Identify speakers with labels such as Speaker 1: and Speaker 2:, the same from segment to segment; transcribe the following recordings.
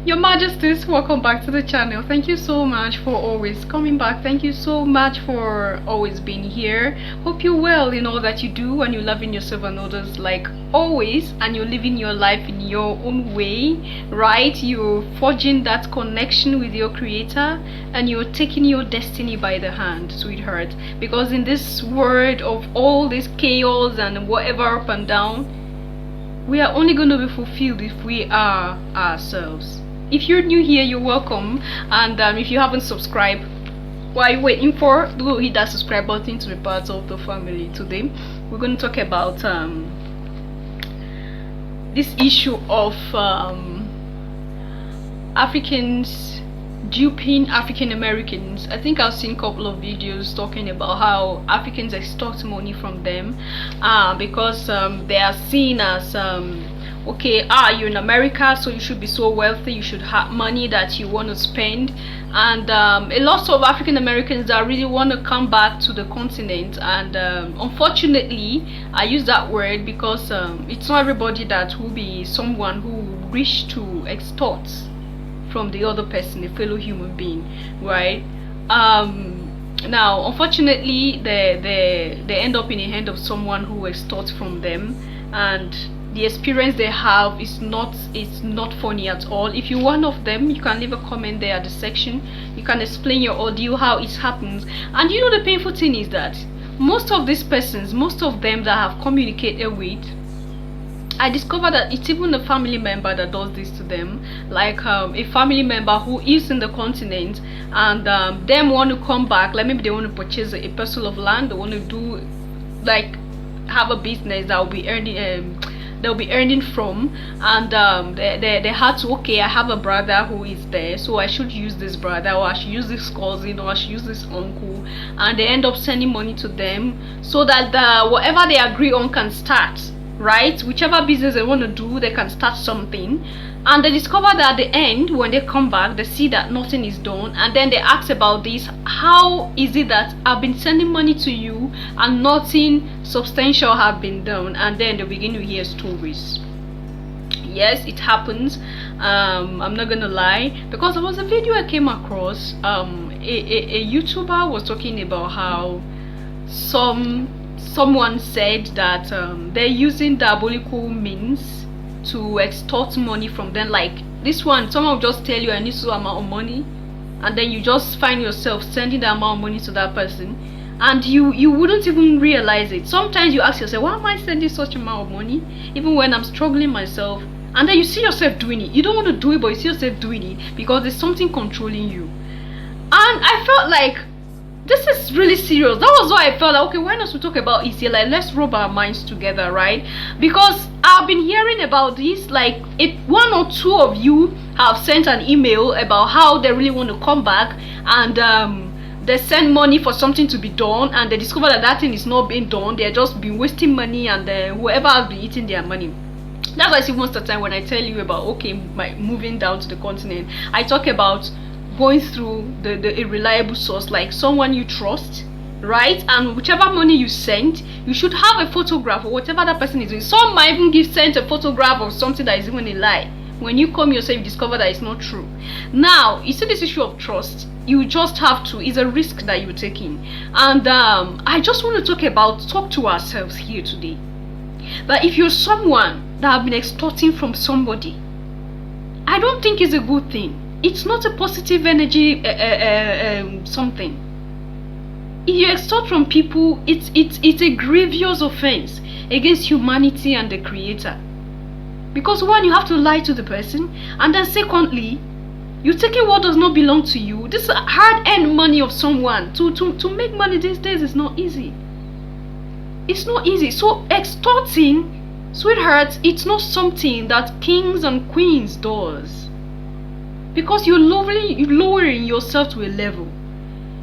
Speaker 1: Your Majesties, welcome back to the channel. Thank you so much for always coming back. Thank you so much for always being here. Hope you're well in all that you do and you're loving yourself and others like always, and you're living your life in your own way, right? You're forging that connection with your creator and you're taking your destiny by the hand, sweetheart. Because in this world of all this chaos and whatever up and down, we are only going to be fulfilled if we are ourselves. If you're new here, you're welcome, and if you haven't subscribed, what are you waiting for? Do hit that subscribe button to be part of the family. Today we're going to talk about this issue of Africans duping African-Americans. I think I've seen a couple of videos talking about how Africans extort money from them because they are seen as okay, you're in America, so you should be so wealthy, you should have money that you want to spend. And a lot of African Americans that really want to come back to the continent, and unfortunately I use that word because it's not everybody that will be someone who wish to extort from the other person, a fellow human being, right? Now unfortunately they end up in the hand of someone who extorts from them, and the experience they have is not funny at all. If you're one of them, you can leave a comment there at the section. You can explain your audio how it happens. And you know, the painful thing is that most of these persons, most of them that have communicated with, I discovered that it's even a family member that does this to them. Like a family member who is in the continent and them want to come back, like maybe they want to purchase a parcel of land, they want to do like have a business that will be earning they'll be earning from, and they had to, okay, I have a brother who is there, so I should use this brother, or I should use this cousin, or I should use this uncle, and they end up sending money to them so that whatever they agree on can start, right? Whichever business they want to do, they can start something. And they discover that at the end, when they come back, they see that nothing is done, and then they ask about this. How is it that I've been sending money to you and nothing substantial have been done? And then they begin to hear stories. Yes, it happens. I'm not gonna lie, because there was a video I came across. A YouTuber was talking about how someone said that they're using diabolical means to extort money from them. Like this one, someone will just tell you I need so amount of money, and then you just find yourself sending the amount of money to that person, and you wouldn't even realize it. Sometimes you ask yourself, why am I sending such amount of money even when I'm struggling myself? And then you see yourself doing it. You don't want to do it, but you see yourself doing it because there's something controlling you. And I felt like this is really serious. That was why I felt like, okay, why not we talk about it here? Like, let's rub our minds together, right? Because I've been hearing about this. Like, if one or two of you have sent an email about how they really want to come back, and they send money for something to be done, and they discover that that thing is not being done. They're just been wasting money, and whoever has been eating their money. That's why I see most of the time when I tell you about, okay, moving down to the continent, I talk about going through a reliable source, like someone you trust, right? And whichever money you send, you should have a photograph of whatever that person is doing. Some might even send a photograph of something that is even a lie. When you come yourself, you discover that it's not true. Now you see, this issue of trust, you just have to, it's a risk that you're taking. And I just want to talk to ourselves here today, that if you're someone that have been extorting from somebody, I don't think it's a good thing. It's not a positive energy something. If you extort from people, it's a grievous offense against humanity and the creator. Because one, you have to lie to the person, and then secondly, you're taking what does not belong to you. This is hard-earned money of someone. To make money these days is not easy. It's not easy. So extorting, sweethearts, it's not something that kings and queens does. Because you're lowering yourself to a level.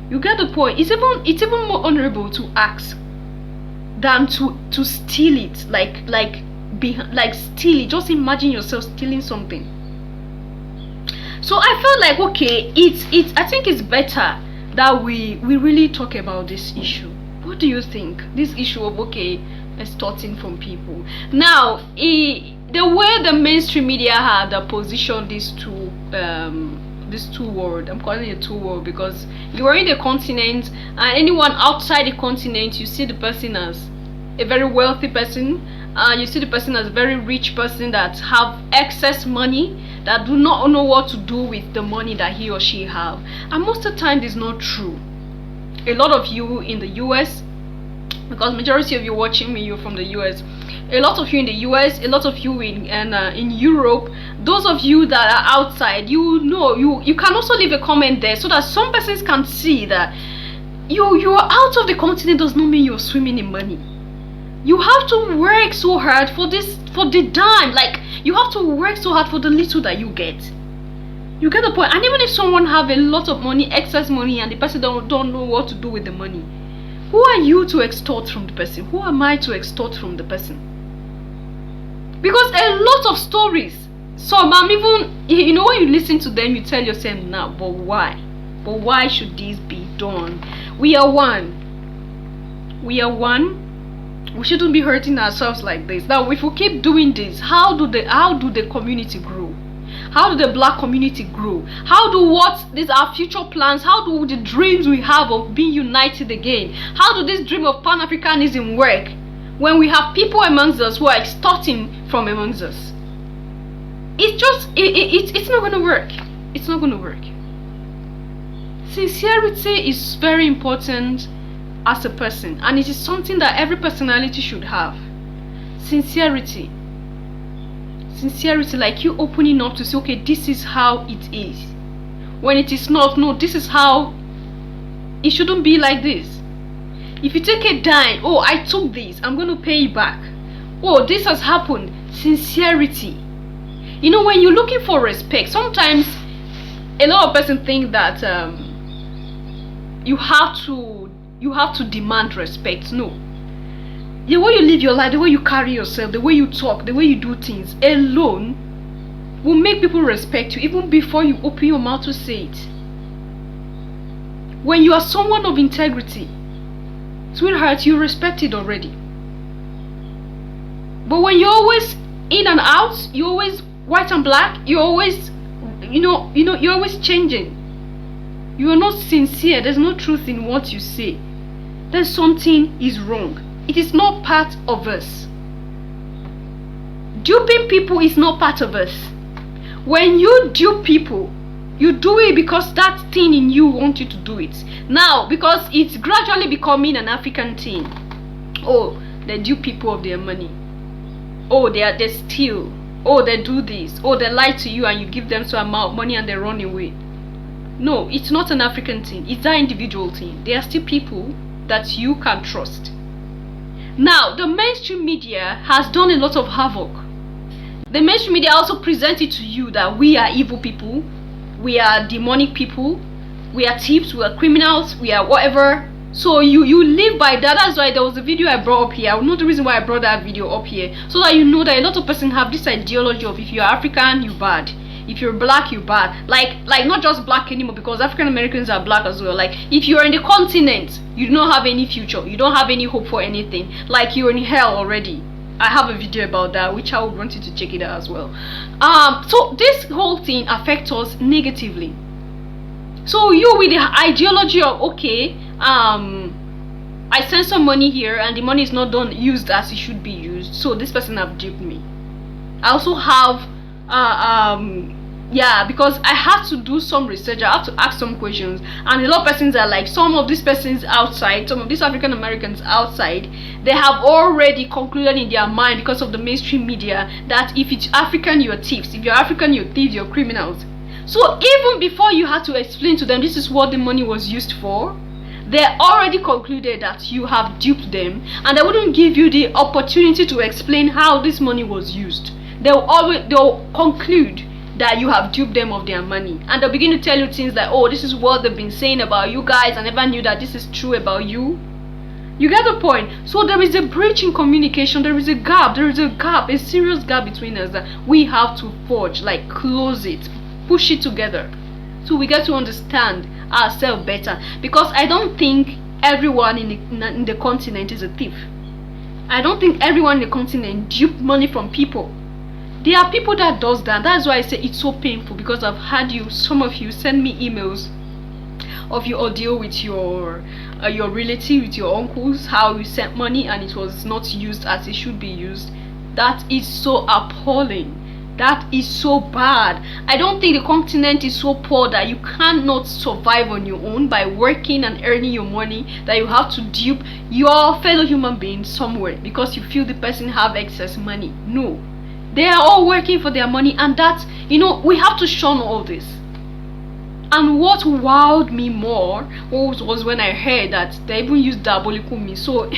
Speaker 1: You get the point. It's even more honorable to ask than to steal it. Like steal it. Just imagine yourself stealing something. So I felt like, okay, I think it's better that we really talk about this issue. What do you think? This issue of, okay, extorting from people. Now, the way the mainstream media had positioned these two words, I'm calling it two words because you are in the continent, and anyone outside the continent, you see the person as a very wealthy person, you see the person as a very rich person that have excess money, that do not know what to do with the money that he or she have. And most of the time it's not true. A lot of you in the US, because majority of you watching me, you're from the US, a lot of you in the US, a lot of you in Europe, those of you that are outside, you know, you can also leave a comment there so that some persons can see that you are out of the continent does not mean you're swimming in money. You have to work so hard for the dime. Like, you have to work so hard for the little that you get. You get the point? And even if someone have a lot of money, excess money, and the person don't know what to do with the money, who are you to extort from the person? Who am I to extort from the person? Because a lot of stories, some even, you know, when you listen to them, you tell yourself, now, but why? But why should this be done? We are one. We are one. We shouldn't be hurting ourselves like this. Now, if we keep doing this, how do the community grow? How do the black community grow? How do these are future plans? How do the dreams we have of being united again? How do this dream of Pan-Africanism work when we have people amongst us who are extorting from amongst us? It's just it's not gonna work. It's not gonna work. Sincerity is very important as a person, and it is something that every personality should have. Sincerity, like you opening up to say, okay, this is how it is, when it is not. No, this is how it shouldn't be like this. If you take a dime, oh, I took this, I'm going to pay it back. Oh, this has happened. Sincerity. You know, when you're looking for respect, sometimes a lot of people think that you have to demand respect. No. The way you live your life, the way you carry yourself, the way you talk, the way you do things alone will make people respect you even before you open your mouth to say it. When you are someone of integrity, sweetheart, you respect it already. But when you're always in and out, you're always white and black, you're always you're always changing, you are not sincere, there's no truth in what you say, then something is wrong. It is not part of us. Duping people is not part of us. When you dupe people, you do it because that thing in you wants you to do it. Now, because it's gradually becoming an African thing. Oh, they dupe people of their money. Oh, they steal. Oh, they do this. Oh, they lie to you and you give them some amount of money and they run away. No, it's not an African thing. It's an individual thing. They are still people that you can trust. Now, the mainstream media has done a lot of havoc. The mainstream media also presented to you that we are evil people, we are demonic people, we are thieves, we are criminals, we are whatever. So you live by that. That's why there was a video I brought up here. I know the reason why I brought that video up here, so that you know that a lot of persons have this ideology of if you're African, you're bad. If you're black, you're bad. Like not just black anymore, because African Americans are black as well. Like, if you're in the continent, you don't have any future, you don't have any hope for anything, like you're in hell already. I have a video about that which I would want you to check it out as well. So this whole thing affects us negatively. So you with the ideology of, okay, I send some money here and the money is not used as it should be used, so this person have duped me. I also have yeah, because I have to do some research, I have to ask some questions, and a lot of persons are like, some of these persons outside, some of these African Americans outside, they have already concluded in their mind, because of the mainstream media, that if it's African, you're thieves, if you're African, you're thieves, you're criminals. So even before you had to explain to them this is what the money was used for, they already concluded that you have duped them, and they wouldn't give you the opportunity to explain how this money was used. They'll conclude that you have duped them of their money, and they'll begin to tell you things like, oh, this is what they've been saying about you guys, I never knew that this is true about you. You get the point? So there is a breach in communication, there is a gap, a serious gap between us that we have to forge, like close it, push it together, so we get to understand ourselves better. Because I don't think everyone in the continent is a thief. I don't think everyone in the continent dupe money from people. There are people that does that. That's why I say it's so painful, because I've had some of you send me emails of your audio with your relative, with your uncles, how you sent money and it was not used as it should be used. That is so appalling. That is so bad. I don't think the continent is so poor that you cannot survive on your own by working and earning your money, that you have to dupe your fellow human being somewhere because you feel the person have excess money. No, they are all working for their money, and that, we have to shun all this. And what wowed me more was when I heard that they even use diabolical means. So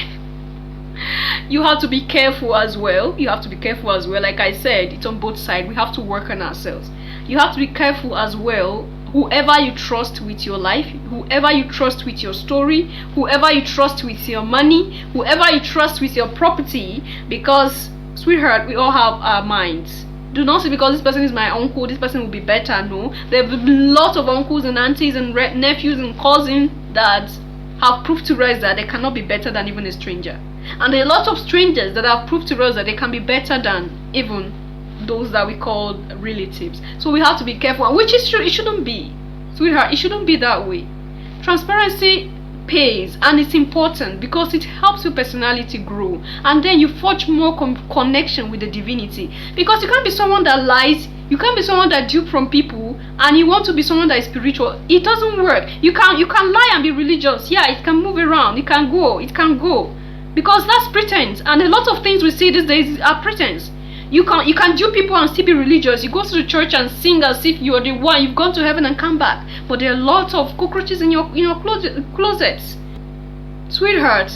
Speaker 1: you have to be careful as well. Like I said, it's on both sides. We have to work on ourselves. You have to be careful as well. Whoever you trust with your life, whoever you trust with your story, whoever you trust with your money, whoever you trust with your property, because, sweetheart, we all have our minds. Do not say because this person is my uncle, this person will be better. No, there have been lots of uncles and aunties and nephews and cousins that have proved to us that they cannot be better than even a stranger. And there are a lot of strangers that have proved to us that they can be better than even those that we call relatives. So we have to be careful, which is true. It shouldn't be, sweetheart, it shouldn't be that way. Transparency pays, and it's important because it helps your personality grow, and then you forge more connection with the divinity. Because you can't be someone that lies, you can't be someone that dupes from people, and you want to be someone that is spiritual. It doesn't work. You can lie and be religious. Yeah, it can move around, it can go, because that's pretense. And a lot of things we see these days are pretense. You can dupe people and still be religious. You go to the church and sing as if you're the one, you've gone to heaven and come back, but there are lots of cockroaches in your closets. Sweetheart,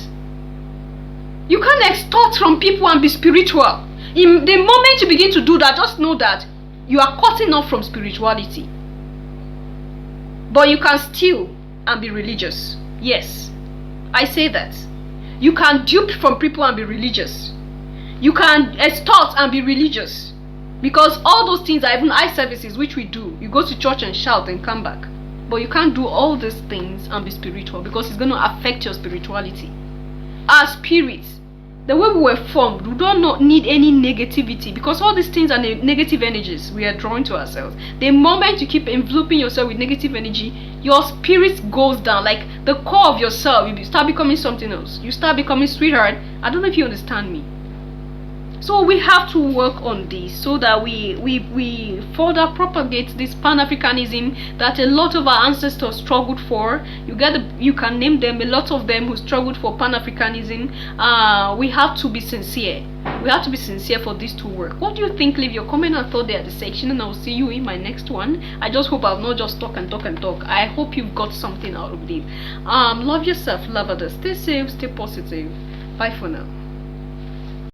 Speaker 1: you can't extort from people and be spiritual. In the moment you begin to do that, just know that you are cutting off from spirituality. But you can steal and be religious. Yes, I say that. You can dupe from people and be religious. You can extort and be religious, because all those things are even eye services, which we do. You go to church and shout and come back. But you can't do all these things and be spiritual, because it's going to affect your spirituality. Our spirits, the way we were formed, we don't need any negativity, because all these things are negative energies we are drawing to ourselves. The moment you keep enveloping yourself with negative energy, your spirit goes down. Like the core of yourself, you start becoming something else. You start becoming, sweetheart, I don't know if you understand me. So we have to work on this so that we further propagate this Pan-Africanism that a lot of our ancestors struggled for. You can name them, a lot of them who struggled for Pan-Africanism. We have to be sincere. We have to be sincere for this to work. What do you think? Leave your comment and thought there at the section, and I'll see you in my next one. I just hope I've not just talk and talk and talk. I hope you've got something out of this. Love yourself, love others, stay safe, stay positive. Bye for now.